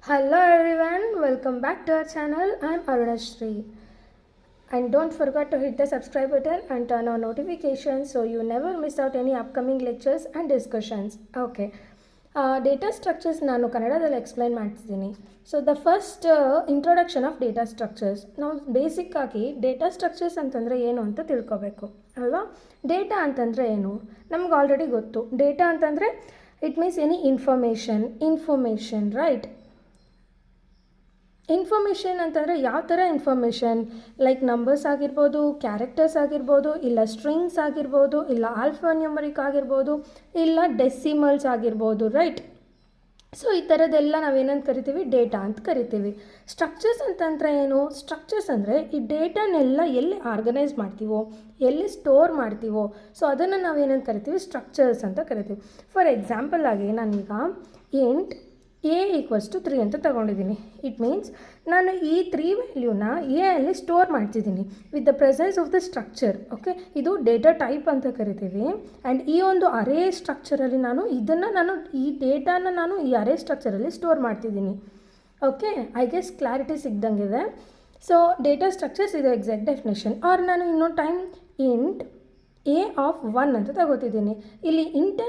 Hello everyone, welcome back to our channel. I'm Arunashri. And don't forget to hit the subscribe button and turn on notifications so you never miss out any upcoming lectures and discussions. Okay. Data structures ನಾನು ಕನ್ನಡದಲ್ಲಿ explain ಮಾಡ್ತಿದ್ದೀನಿ. So the first introduction of data structures. ನಾವು ಬೇಸಿಕ್ಕಾಗಿ data structures ಅಂತಂದರೆ ಏನು ಅಂತ ತಿಳ್ಕೊಬೇಕು ಅಲ್ವಾ. Data ಅಂತಂದರೆ ಏನು ನಮ್ಗೆ ಆಲ್ರೆಡಿ ಗೊತ್ತು. ಡೇಟಾ ಅಂತಂದರೆ it means any information right. Information ಅಂತಂದರೆ ಯಾವ ಥರ ಇನ್ಫಾರ್ಮೇಷನ್, ಲೈಕ್ ನಂಬರ್ಸ್ ಆಗಿರ್ಬೋದು, ಕ್ಯಾರೆಕ್ಟರ್ಸ್ ಆಗಿರ್ಬೋದು, ಇಲ್ಲ ಸ್ಟ್ರಿಂಗ್ಸ್ ಆಗಿರ್ಬೋದು, ಇಲ್ಲ ಆಲ್ಫಾನ್ಯೂಮರಿಕ್ ಆಗಿರ್ಬೋದು, ಇಲ್ಲ ಡೆಸಿಮಲ್ಸ್ ಆಗಿರ್ಬೋದು ರೈಟ್. ಸೊ ಈ ಥರದ್ದೆಲ್ಲ ನಾವೇನಂತ ಕರಿತೀವಿ, ಡೇಟಾ ಅಂತ ಕರಿತೀವಿ. ಸ್ಟ್ರಕ್ಚರ್ಸ್ ಅಂತಂದರೆ ಏನು, ಸ್ಟ್ರಕ್ಚರ್ಸ್ ಅಂದರೆ ಈ ಡೇಟಾನೆಲ್ಲ ಎಲ್ಲಿ ಆರ್ಗನೈಸ್ ಮಾಡ್ತೀವೋ, ಎಲ್ಲಿ ಸ್ಟೋರ್ ಮಾಡ್ತೀವೋ, ಸೊ ಅದನ್ನು ನಾವೇನಂತ ಕರಿತೀವಿ, ಸ್ಟ್ರಕ್ಚರ್ಸ್ ಅಂತ ಕರಿತೀವಿ. ಫಾರ್ ಎಕ್ಸಾಂಪಲ್ ಆಗಿ ನಾನೀಗ ಇಂಟ್ a = 3 ಅಂತ ತಗೊಂಡಿದ್ದೀನಿ. ಇಟ್ ಮೀನ್ಸ್ ನಾನು ಈ 3 ವ್ಯಾಲ್ಯೂನ ಎ ಅಲ್ಲಿ ಸ್ಟೋರ್ ಮಾಡ್ತಿದ್ದೀನಿ with the presence of the structure. Okay, ಇದು ಡೇಟಾ ಟೈಪ್ ಅಂತ ಕರಿತೀವಿ. ಆ್ಯಂಡ್ ಈ ಒಂದು ಅರೇ ಸ್ಟ್ರಕ್ಚರಲ್ಲಿ ನಾನು ಈ ಡೇಟಾನ ಈ ಅರೇ ಸ್ಟ್ರಕ್ಚರಲ್ಲಿ ಸ್ಟೋರ್ ಮಾಡ್ತಿದ್ದೀನಿ. ಓಕೆ, ಐ ಗೆಸ್ ಕ್ಲಾರಿಟಿ ಸಿಗ್ದಂಗಿದೆ. ಸೊ ಡೇಟಾ ಸ್ಟ್ರಕ್ಚರ್ಸ್ ಇದು ಎಕ್ಸಾಕ್ಟ್ ಡೆಫಿನೇಷನ್. ಆರ್ ನಾನು ಇನ್ನೊಂದು ಟೈಮ್ ಇಂಟ್ a(1) ಅಂತ ತಗೋತಿದ್ದೀನಿ. ಇಲ್ಲಿ ಇಂಟ್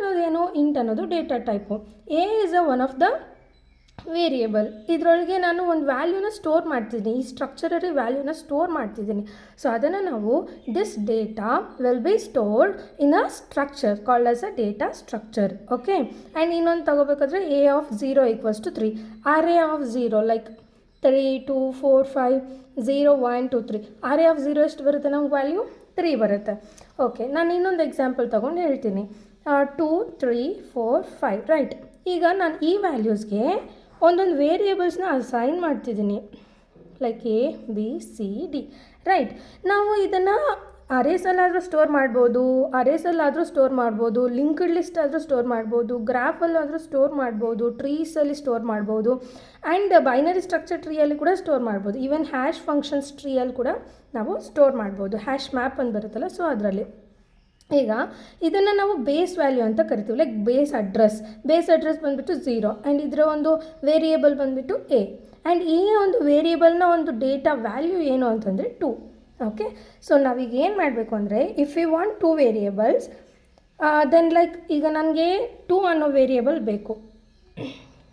ಅನ್ನೋದು data type. A is one of the variable. ಇದರೊಳಗೆ ನಾನು ಒಂದು ವ್ಯಾಲ್ಯೂನ ಸ್ಟೋರ್ ಮಾಡ್ತಿದ್ದೀನಿ, ಈ ಸ್ಟ್ರಕ್ಚರರಿ ವ್ಯಾಲ್ಯೂನ ಸ್ಟೋರ್ ಮಾಡ್ತಿದ್ದೀನಿ. ಸೊ ಅದನ್ನು ನಾವು this data will be stored in a structure called as a data structure. Okay, and ಇನ್ನೊಂದು ತಗೋಬೇಕಾದ್ರೆ a(0) = 3. Array of 0 like 3, 2, 4, 5, 0, 1, 2, 3. Array of 0 ಎಷ್ಟು ಬರುತ್ತೆ ನಮ್ಗೆ ವ್ಯಾಲ್ಯೂ? 3 ಬರುತ್ತೆ. ಓಕೆ, ನಾನು ಇನ್ನೊಂದು ಎಕ್ಸಾಂಪಲ್ ತೊಗೊಂಡು ಹೇಳ್ತೀನಿ. 2, 3, 4, 5 ರೈಟ್. ಈಗ ನಾನು ಈ ವ್ಯಾಲ್ಯೂಸ್ಗೆ ಒಂದೊಂದು ವೇರಿಯೇಬಲ್ಸ್ನ ಅಸೈನ್ ಮಾಡ್ತಿದ್ದೀನಿ, like A B C D right. ನಾವು ಇದನ್ನು ಅರೇಸಲ್ಲಾದರೂ ಸ್ಟೋರ್ ಮಾಡ್ಬೋದು, ಲಿಂಕ್ಡ್ ಲಿಸ್ಟ್ ಆದರೂ ಸ್ಟೋರ್ ಮಾಡ್ಬೋದು, ಗ್ರಾಫಲ್ಲಾದರೂ ಸ್ಟೋರ್ ಮಾಡ್ಬೋದು, ಟ್ರೀಸಲ್ಲಿ ಸ್ಟೋರ್ ಮಾಡ್ಬೋದು, ಆ್ಯಂಡ್ ಬೈನರಿ ಸ್ಟ್ರಕ್ಚರ್ ಟ್ರೀಯಲ್ಲಿ ಕೂಡ ಸ್ಟೋರ್ ಮಾಡ್ಬೋದು. ಈವನ್ ಹ್ಯಾಶ್ ಫಂಕ್ಷನ್ಸ್ ಟ್ರೀಯಲ್ಲಿ ಕೂಡ ನಾವು ಸ್ಟೋರ್ ಮಾಡ್ಬೋದು. ಹ್ಯಾಶ್ ಮ್ಯಾಪ್ ಅಂತ ಬರುತ್ತಲ್ಲ, ಸೊ ಅದರಲ್ಲಿ. ಈಗ ಇದನ್ನು ನಾವು ಬೇಸ್ ವ್ಯಾಲ್ಯೂ ಅಂತ ಕರಿತೀವಿ, ಲೈಕ್ ಬೇಸ್ ಅಡ್ರೆಸ್ ಬಂದುಬಿಟ್ಟು 0 ಆ್ಯಂಡ್ ಇದರ ಒಂದು ವೇರಿಯೇಬಲ್ ಬಂದುಬಿಟ್ಟು ಎ. ಆ್ಯಂಡ್ ಈ ಒಂದು ವೇರಿಯೇಬಲ್ನ ಒಂದು ಡೇಟಾ ವ್ಯಾಲ್ಯೂ ಏನು ಅಂತಂದರೆ 2. ಓಕೆ, ಸೊ ನಾವೀಗ ಏನು ಮಾಡಬೇಕು ಅಂದರೆ, if you want 2 variables then like ಈಗ ನನಗೆ 2 ಅನ್ನೋ ವೇರಿಯೇಬಲ್ ಬೇಕು.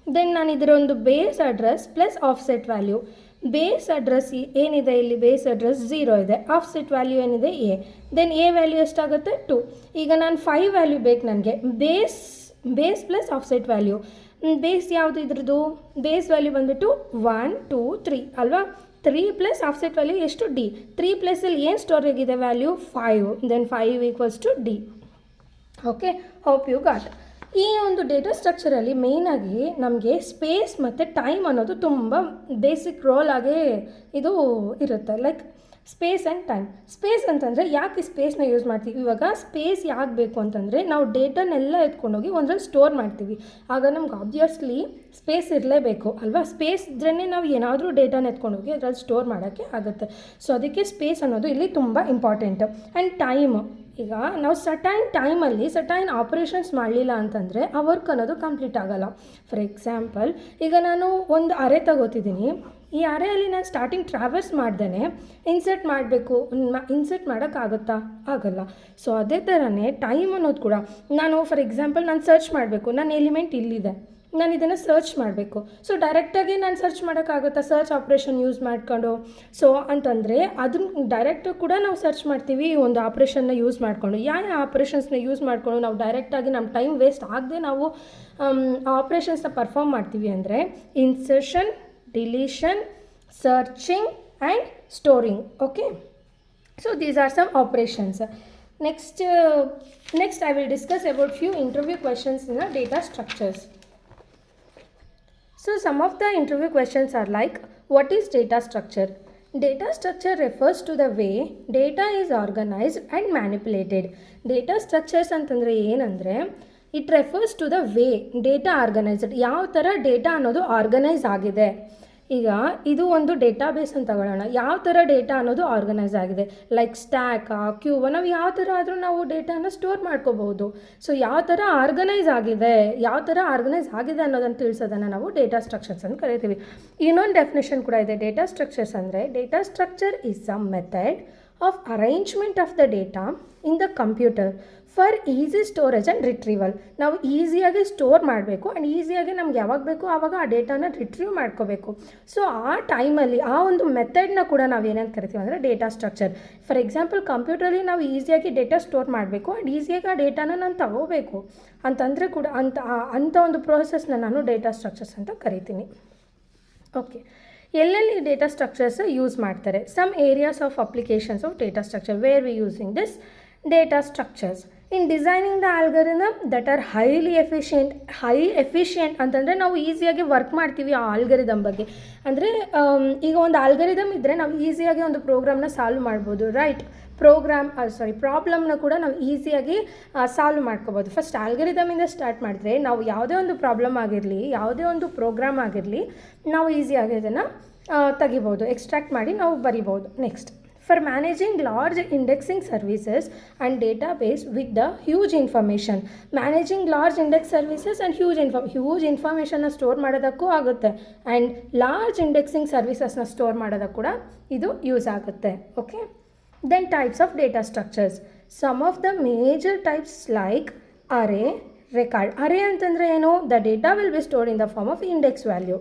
ದೆನ್ ನಾನು ಇದರ ಒಂದು base address plus offset value. Base address ಏನಿದೆ ಇಲ್ಲಿ, ಬೇಸ್ ಅಡ್ರೆಸ್ 0 ಇದೆ, ಆಫ್ಸೆಟ್ ವ್ಯಾಲ್ಯೂ ಏನಿದೆ ಎ. ದೆನ್ ಎ ವ್ಯಾಲ್ಯೂ ಎಷ್ಟಾಗುತ್ತೆ 2. ಈಗ ನಾನು 5 ವ್ಯಾಲ್ಯೂ ಬೇಕು ನನಗೆ, base plus offset value. Base ಯಾವುದು ಇದ್ರದ್ದು? ಬೇಸ್ ವ್ಯಾಲ್ಯೂ ಬಂದುಬಿಟ್ಟು 1, 2, 3 ಅಲ್ವಾ. 3 ಪ್ಲಸ್ ಆಫ್ಸೆಟ್ ವ್ಯಾಲ್ಯೂ ಎಷ್ಟು? ಡಿ. 3 ಪ್ಲಸ್ಸಲ್ಲಿ ಏನು ಸ್ಟೋರ್ ಆಗಿದೆ value? 5. Then 5 = D. Okay, hope you got. ಈ ಒಂದು ಡೇಟಾ ಸ್ಟ್ರಕ್ಚರಲ್ಲಿ ಮೇಯ್ನಾಗಿ ನಮಗೆ ಸ್ಪೇಸ್ ಮತ್ತು ಟೈಮ್ ಅನ್ನೋದು ತುಂಬ ಬೇಸಿಕ್ ರೋಲ್ ಆಗೇ ಇದು ಇರುತ್ತೆ, like space and time. Space ಅಂತಂದರೆ ಯಾಕೆ ಸ್ಪೇಸ್ನ ಯೂಸ್ ಮಾಡ್ತೀವಿ? ಇವಾಗ ಸ್ಪೇಸ್ ಯಾಕೆ ಬೇಕು ಅಂತಂದರೆ, ನಾವು ಡೇಟಾನೆಲ್ಲ ಎತ್ಕೊಂಡೋಗಿ ಒಂದ್ರಲ್ಲಿ ಸ್ಟೋರ್ ಮಾಡ್ತೀವಿ, ಆಗ ನಮ್ಗೆ ಆಬ್ವಿಯಸ್ಲಿ ಸ್ಪೇಸ್ ಇರಲೇಬೇಕು ಅಲ್ವಾ. ಸ್ಪೇಸ್ ಇದ್ರೇ ನಾವು ಏನಾದರೂ ಡೇಟಾನ ಎತ್ಕೊಂಡೋಗಿ ಅದ್ರಲ್ಲಿ ಸ್ಟೋರ್ ಮಾಡೋಕ್ಕೆ ಆಗುತ್ತೆ. ಸೊ ಅದಕ್ಕೆ ಸ್ಪೇಸ್ ಅನ್ನೋದು ಇಲ್ಲಿ ತುಂಬ ಇಂಪಾರ್ಟೆಂಟ್. ಆ್ಯಂಡ್ ಟೈಮ್, ಈಗ ನಾವು ಸರ್ಟೈನ್ ಆಪ್ರೇಷನ್ಸ್ ಮಾಡಲಿಲ್ಲ ಅಂತಂದರೆ ಆ ವರ್ಕ್ ಅನ್ನೋದು ಕಂಪ್ಲೀಟ್ ಆಗೋಲ್ಲ. ಫಾರ್ ಎಕ್ಸಾಂಪಲ್, ಈಗ ನಾನು ಒಂದು ಅರೆ ತಗೋತಿದ್ದೀನಿ, ಈ ಅರೆಯಲ್ಲಿ ನಾನು ಸ್ಟಾರ್ಟಿಂಗ್ ಟ್ರಾವೆರ್ಸ್ ಮಾಡ್ದೇ ಇನ್ಸರ್ಟ್ ಮಾಡೋಕ್ಕಾಗುತ್ತಾ? ಆಗೋಲ್ಲ. ಸೊ ಅದೇ ಥರನೇ ಟೈಮ್ ಅನ್ನೋದು ಕೂಡ, ನಾನು ಫಾರ್ ಎಕ್ಸಾಂಪಲ್ ನಾನು ಸರ್ಚ್ ಮಾಡಬೇಕು, ನನ್ನ ಎಲಿಮೆಂಟ್ ಇಲ್ಲಿದೆ, ನಾನು ಇದನ್ನು ಸರ್ಚ್ ಮಾಡಬೇಕು. ಸೊ ಡೈರೆಕ್ಟಾಗಿ ನಾನು ಸರ್ಚ್ ಮಾಡೋಕ್ಕಾಗುತ್ತಾ ಸರ್ಚ್ ಆಪ್ರೇಷನ್ ಯೂಸ್ ಮಾಡ್ಕೊಂಡು? ಸೊ ಅಂತಂದರೆ ಅದನ್ನು ಡೈರೆಕ್ಟಾಗಿ ಕೂಡ ನಾವು ಸರ್ಚ್ ಮಾಡ್ತೀವಿ ಒಂದು ಆಪ್ರೇಷನ್ನ ಯೂಸ್ ಮಾಡಿಕೊಂಡು. ಯಾವ ಆಪ್ರೇಷನ್ಸ್ನ ಯೂಸ್ ಮಾಡಿಕೊಂಡು ನಾವು ಡೈರೆಕ್ಟಾಗಿ ನಮ್ಮ ಟೈಮ್ ವೇಸ್ಟ್ ಆಗದೆ ನಾವು ಆಪ್ರೇಷನ್ಸ್ನ ಪರ್ಫಾರ್ಮ್ ಮಾಡ್ತೀವಿ ಅಂದರೆ insertion, deletion, searching and storing. Okay, so these are some operations. Next I will discuss about few interview questions in the data structures. So some of the interview questions are like, what is data structure? Data structure refers to the way data is organized and manipulated. Data structures ಅಂತಂದರೆ ಏನಂದರೆ, it refers to the way data organised, ಯಾವ ಥರ data ಅನ್ನೋದು organise ಆಗಿದೆ, ಈಗ ಇದು ಒಂದು database ಅಂತ ತಗೊಳ್ಳೋಣ. ಯಾವ ಥರ ಡೇಟಾ ಅನ್ನೋದು ಆರ್ಗನೈಸ್ ಆಗಿದೆ, ಲೈಕ್ ಸ್ಟ್ಯಾಕಾ, ಕ್ಯೂಬ, ನಾವು ಯಾವ ಥರ ಆದರೂ ನಾವು ಡೇಟಾನ ಸ್ಟೋರ್ ಮಾಡ್ಕೋಬಹುದು. ಸೊ ಯಾವ ಥರ ಆರ್ಗನೈಸ್ ಆಗಿದೆ ಅನ್ನೋದನ್ನು ತಿಳಿಸೋದನ್ನು ನಾವು ಡೇಟಾ ಸ್ಟ್ರಕ್ಚರ್ಸ್ ಅಂತ ಕರಿತೀವಿ. ಇನ್ನೊಂದು ಡೆಫಿನೇಷನ್ ಕೂಡ ಇದೆ ಡೇಟಾ ಸ್ಟ್ರಕ್ಚರ್ಸ್ ಅಂದರೆ, data structure is some method of arrangement of the data in the computer for easy storage and retrieval. ನಾವು ಈಸಿಯಾಗಿ ಸ್ಟೋರ್ ಮಾಡಬೇಕು ಆ್ಯಂಡ್ ಈಸಿಯಾಗಿ ನಮ್ಗೆ ಯಾವಾಗ ಬೇಕೋ ಆವಾಗ ಆ ಡೇಟಾನ ರಿಟ್ರೀವ್ ಮಾಡ್ಕೋಬೇಕು. ಸೊ ಆ ಟೈಮಲ್ಲಿ ಆ ಒಂದು ಮೆಥಡ್ನ ಕೂಡ ನಾವು ಏನಂತ ಕರಿತೀವಿ ಅಂದರೆ ಡೇಟಾ ಸ್ಟ್ರಕ್ಚರ್. ಫಾರ್ ಎಕ್ಸಾಂಪಲ್ ಕಂಪ್ಯೂಟರಲ್ಲಿ ನಾವು ಈಸಿಯಾಗಿ ಡೇಟಾ ಸ್ಟೋರ್ ಮಾಡಬೇಕು ಆ್ಯಂಡ್ ಈಸಿಯಾಗಿ ಆ ಡೇಟಾನ ನಾನು ತಗೋಬೇಕು ಅಂತಂದರೆ ಕೂಡ ಅಂಥ ಒಂದು ಪ್ರೋಸೆಸ್ನ ನಾನು ಡೇಟಾ ಸ್ಟ್ರಕ್ಚರ್ಸ್ ಅಂತ ಕರಿತೀನಿ. ಓಕೆ, ಎಲ್ಲೆಲ್ಲಿ ಡೇಟಾ ಸ್ಟ್ರಕ್ಚರ್ಸ್ ಯೂಸ್ ಮಾಡ್ತಾರೆ? Some areas of applications of data structure where we using this data structures in designing the algorithm that are high efficient ಅಂತಂದರೆ ನಾವು ಈಸಿಯಾಗಿ ವರ್ಕ್ ಮಾಡ್ತೀವಿ ಆ ಆಲ್ಗರಿದಮ್ ಬಗ್ಗೆ. ಅಂದರೆ ಈಗ ಒಂದು ಆಲ್ಗರಿದಮ್ ಇದ್ದರೆ ನಾವು ಈಸಿಯಾಗಿ ಒಂದು ಪ್ರೋಗ್ರಾಮ್ನ ಸಾಲ್ವ್ ಮಾಡ್ಬೋದು, ರೈಟ್? ಪ್ರಾಬ್ಲಮ್ನ ಕೂಡ ನಾವು ಈಸಿಯಾಗಿ ಸಾಲ್ವ್ ಮಾಡ್ಕೋಬೋದು. ಫಸ್ಟ್ ಆಲ್ಗರಿದಮಿಂದ ಸ್ಟಾರ್ಟ್ ಮಾಡಿದ್ರೆ ನಾವು ಯಾವುದೇ ಒಂದು ಪ್ರಾಬ್ಲಮ್ ಆಗಿರಲಿ, ಯಾವುದೇ ಒಂದು ಪ್ರೋಗ್ರಾಮ್ ಆಗಿರಲಿ, ನಾವು ಈಸಿಯಾಗಿ ಅದನ್ನು ತೆಗಿಬೋದು, ಎಕ್ಸ್ಟ್ರಾಕ್ಟ್ ಮಾಡಿ ನಾವು ಬರಿಬೋದು. Next, for managing large indexing services and database with the huge information. Managing large index services and huge ಇನ್ಫಾರ್ಮೇಷನ್ನ ಸ್ಟೋರ್ ಮಾಡೋದಕ್ಕೂ ಆಗುತ್ತೆ ಆ್ಯಂಡ್ ಲಾರ್ಜ್ ಇಂಡೆಕ್ಸಿಂಗ್ ಸರ್ವಿಸಸ್ನ ಸ್ಟೋರ್ ಮಾಡೋದಕ್ಕೆ ಕೂಡ ಇದು ಯೂಸ್ ಆಗುತ್ತೆ. Okay, then types of data structures. Some of the major types like array, record. Array ಅಂತಂದರೆ ಏನು? The data will be stored in the form of index value.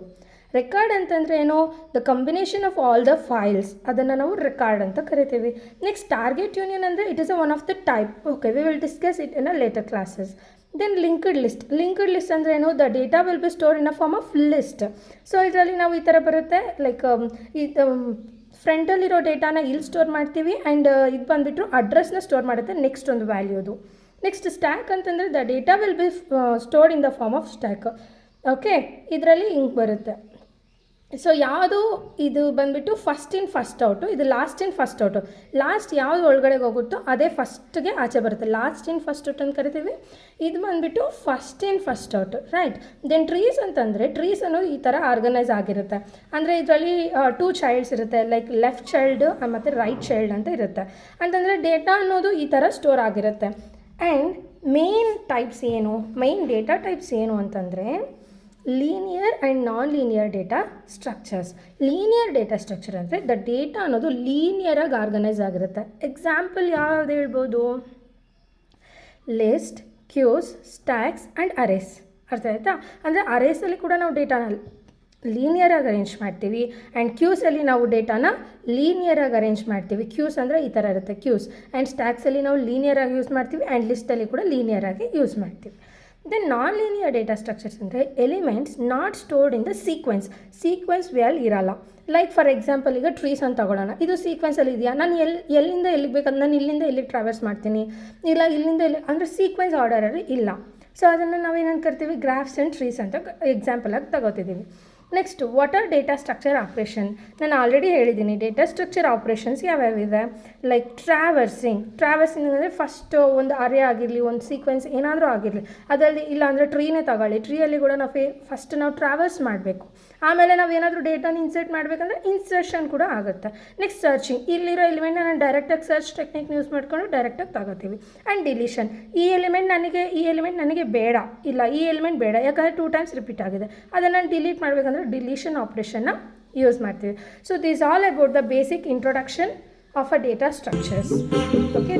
Record ಅಂತಂದರೆ ಏನು? The combination of all the files. ಅದನ್ನು ನಾವು record ಅಂತ ಕರಿತೀವಿ. Next, target union ಅಂದರೆ it is one of the type. Okay, we will discuss it in a later classes. Then linked list ಅಂದರೆ ಏನು? The data will be store in a form of list. So ಇದರಲ್ಲಿ ನಾವು ಈ ಥರ ಬರುತ್ತೆ, like ಫ್ರಂಟಲ್ಲಿರೋ ಡೇಟಾನ ಇಲ್ಲಿ store ಮಾಡ್ತೀವಿ and ಇದು ಬಂದುಬಿಟ್ಟು ಅಡ್ರೆಸ್ನ ಸ್ಟೋರ್ ಮಾಡುತ್ತೆ ನೆಕ್ಸ್ಟ್ ಒಂದು ವ್ಯಾಲ್ಯೂದು. ನೆಕ್ಸ್ಟ್, ಸ್ಟ್ಯಾಕ್ ಅಂತಂದರೆ the data will be stored in the form of stack. Okay, ಇದರಲ್ಲಿ ಹಿಂಗೆ ಬರುತ್ತೆ. ಸೊ ಯಾವುದು ಇದು ಬಂದುಬಿಟ್ಟು ಫಸ್ಟ್ ಇನ್ ಫಸ್ಟ್ ಔಟು, ಇದು last in first out. Last ಯಾವುದು ಒಳಗಡೆಗೆ ಹೋಗುತ್ತೋ ಅದೇ ಫಸ್ಟ್ಗೆ ಆಚೆ ಬರುತ್ತೆ, ಲಾಸ್ಟ್ ಇನ್ ಫಸ್ಟ್ ಔಟ್ ಅಂತ ಕರಿತೀವಿ. ಇದು ಬಂದುಬಿಟ್ಟು first in first out, right? Then trees ಅಂತಂದರೆ, ಟ್ರೀಸ್ ಅನ್ನೋದು ಈ ಥರ ಆರ್ಗನೈಸ್ ಆಗಿರುತ್ತೆ. ಅಂದರೆ ಇದರಲ್ಲಿ 2 ಚೈಲ್ಡ್ಸ್ ಇರುತ್ತೆ, ಲೈಕ್ ಲೆಫ್ಟ್ ಚೈಲ್ಡ್ ಮತ್ತು ರೈಟ್ ಚೈಲ್ಡ್ ಅಂತ ಇರುತ್ತೆ. ಅಂತಂದರೆ ಡೇಟಾ ಅನ್ನೋದು ಈ ಥರ ಸ್ಟೋರ್ ಆಗಿರುತ್ತೆ. ಆ್ಯಂಡ್ ಮೇನ್ ಡೇಟಾ ಟೈಪ್ಸ್ ಏನು ಅಂತಂದರೆ linear and non linear data structures. Linear data structure ಅಂದರೆ ದ ಡೇಟಾ ಅನ್ನೋದು ಲೀನಿಯರಾಗಿ ಆರ್ಗನೈಸ್ ಆಗಿರುತ್ತೆ. ಎಕ್ಸಾಂಪಲ್ ಯಾವ್ದು ಹೇಳ್ಬೋದು? List, queues, stacks and arrays. ಅರ್ಥ ಆಯ್ತಾ? ಅಂದರೆ ಅರೇಸಲ್ಲಿ ಕೂಡ ನಾವು ಡೇಟಾನ ಲೀನಿಯರಾಗಿ ಅರೇಂಜ್ ಮಾಡ್ತೀವಿ ಆ್ಯಂಡ್ ಕ್ಯೂಸಲ್ಲಿ ನಾವು ಡೇಟಾನ ಲೀನಿಯರಾಗಿ ಅರೇಂಜ್ ಮಾಡ್ತೀವಿ. ಕ್ಯೂಸ್ ಅಂದರೆ ಈ ಥರ ಇರುತ್ತೆ ಕ್ಯೂಸ್. ಆ್ಯಂಡ್ ಸ್ಟ್ಯಾಕ್ಸಲ್ಲಿ ನಾವು ಲೀನಿಯರಾಗಿ ಯೂಸ್ ಮಾಡ್ತೀವಿ ಆ್ಯಂಡ್ ಲಿಸ್ಟಲ್ಲಿ ಕೂಡ ಲೀನಿಯರಾಗಿ ಯೂಸ್ ಮಾಡ್ತೀವಿ. Then non linear data structures ಅಂದರೆ elements not stored in the sequence ವೇಲ್ ಇರಲ್ಲ. ಲೈಕ್ ಫಾರ್ ಎಕ್ಸಾಂಪಲ್ ಈಗ ಟ್ರೀಸ್ ಅಂತ ತಗೊಳ್ಳೋಣ, ಇದು ಸೀಕ್ವೆನ್ಸಲ್ಲಿ ಇದೆಯಾ? ನಾನು ಎಲ್ಲಿಂದ ಎಲ್ಲಿಗೆ ಬೇಕಂದ್ರೆ ನಾನು ಇಲ್ಲಿಂದ ಎಲ್ಲಿಗೆ ಟ್ರಾವೆಲ್ಸ್ ಮಾಡ್ತೀನಿ, ಇಲ್ಲ ಇಲ್ಲಿಂದ ಎಲ್ಲಿ ಅಂದರೆ ಸೀಕ್ವೆನ್ಸ್ ಆರ್ಡರಲ್ಲಿ ಇಲ್ಲ. ಸೊ ಅದನ್ನು ನಾವೇನಂತ ಕರಿತೀವಿ? ಗ್ರಾಫ್ಸ್ ಆ್ಯಂಡ್ ಟ್ರೀಸ್ ಅಂತ ಎಕ್ಸಾಂಪಲಾಗಿ ತಗೋತಿದ್ದೀವಿ. Next, what are data structure operation? ನಾನು ಆಲ್ರೆಡಿ ಹೇಳಿದ್ದೀನಿ ಡೇಟಾ ಸ್ಟ್ರಕ್ಚರ್ ಆಪ್ರೇಷನ್ಸ್ ಯಾವ್ಯಾವಿದೆ. ಲೈಕ್ ಟ್ರಾವರ್ಸಿಂಗ್ ಅಂದರೆ ಫಸ್ಟ್ ಒಂದು ಅರೇ ಆಗಿರಲಿ, ಒಂದು ಸೀಕ್ವೆನ್ಸ್ ಏನಾದರೂ ಆಗಿರಲಿ, ಅದರಲ್ಲಿ ಇಲ್ಲ ಅಂದರೆ ಟ್ರೀನೇ ತಗೊಳ್ಳಿ, ಟ್ರೀಯಲ್ಲಿ ಕೂಡ ಫಸ್ಟ್ ನಾವು ಟ್ರಾವರ್ಸ್ ಮಾಡಬೇಕು. ಆಮೇಲೆ ನಾವು ಏನಾದರೂ ಡೇಟಾನ ಇನ್ಸರ್ಟ್ ಮಾಡಬೇಕಂದ್ರೆ ಇನ್ಸರ್ಷನ್ ಕೂಡ ಆಗುತ್ತೆ. Next, searching. ಇಲ್ಲಿರೋ ಎಲಿಮೆಂಟ್ನ ನಾನು ಡೈರೆಕ್ಟಾಗಿ ಸರ್ಚ್ ಟೆಕ್ನಿಕ್ನ ಯೂಸ್ ಮಾಡ್ಕೊಂಡು ಡೈರೆಕ್ಟಾಗಿ ತಗೋತೀವಿ. And deletion. ಈ ಎಲಿಮೆಂಟ್ ನನಗೆ ಬೇಡ, ಇಲ್ಲ ಈ ಎಲಿಮೆಂಟ್ ಬೇಡ, ಯಾಕಂದರೆ 2 ಟೈಮ್ಸ್ ರಿಪೀಟ್ ಆಗಿದೆ, ಅದನ್ನು ನಾನು ಡಿಲೀಟ್ ಮಾಡಬೇಕಂದ್ರೆ ಡಿಲೀಷನ್ ಆಪ್ರೇಷನ್ನ ಯೂಸ್ ಮಾಡ್ತೀವಿ. So this all about the basic introduction of a data structures. Okay.